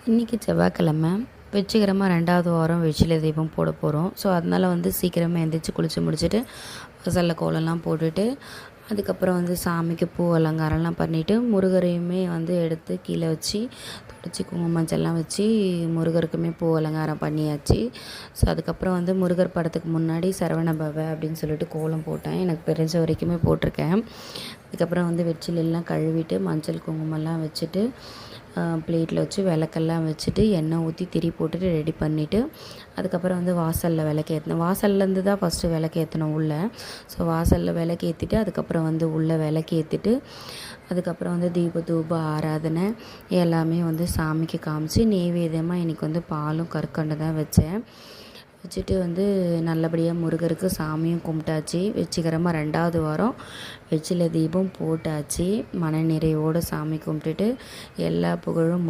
இன்றைக்கி செவ்வாய்க்கிழமை வெற்றிகரமாக 2வது வாரம் வெற்றிலை தீபம் போட போகிறோம். ஸோ அதனால் சீக்கிரமாக எழுந்திரிச்சி குளித்து முடிச்சுட்டு வாசலில் கோலம்லாம் போட்டுட்டு அதுக்கப்புறம் சாமிக்கு பூ அலங்காரம்லாம் பண்ணிவிட்டு முருகரையுமே எடுத்து கீழே வச்சு தொடச்சி குங்குமம் மஞ்சள்லாம் வச்சு முருகருக்குமே பூ அலங்காரம் பண்ணியாச்சு. ஸோ அதுக்கப்புறம் முருகர் படத்துக்கு முன்னாடி சரவண பவ அப்படின்னு சொல்லிட்டு கோலம் போட்டேன். எனக்கு தெரிஞ்ச வரைக்குமே போட்டிருக்கேன். அதுக்கப்புறம் வெற்றிலையெல்லாம் கழுவிட்டு மஞ்சள் குங்குமம்லாம் வச்சுட்டு பிளேட்டில் வச்சு விளக்கெல்லாம் வச்சுட்டு எண்ணெய் ஊற்றி திரி போட்டுட்டு ரெடி பண்ணிவிட்டு அதுக்கப்புறம் வாசலில் விளக்கு ஏற்றினேன். வாசல்லேருந்து தான் ஃபஸ்ட்டு விளக்கு ஏற்றணும் உள்ளே. ஸோ வாசலில் விளக்கு ஏற்றிட்டு அதுக்கப்புறம் உள்ளே விளக்கு ஏற்றிட்டு அதுக்கப்புறம் தீப தூப ஆராதனை எல்லாமே சாமிக்கு காமிச்சு நெய்வேத்தியமாக இன்றைக்கி பாலும் கற்கண்டு தான் வச்சேன். வச்சுட்டு நல்லபடியாக முருகருக்கு சாமியும் கும்பிட்டாச்சு. வெற்றிகரமாக 2வது வாரம் வெற்றிலை தீபம் போட்டாச்சு. மன நிறைவோடு சாமி கும்பிட்டுட்டு எல்லா புகழும்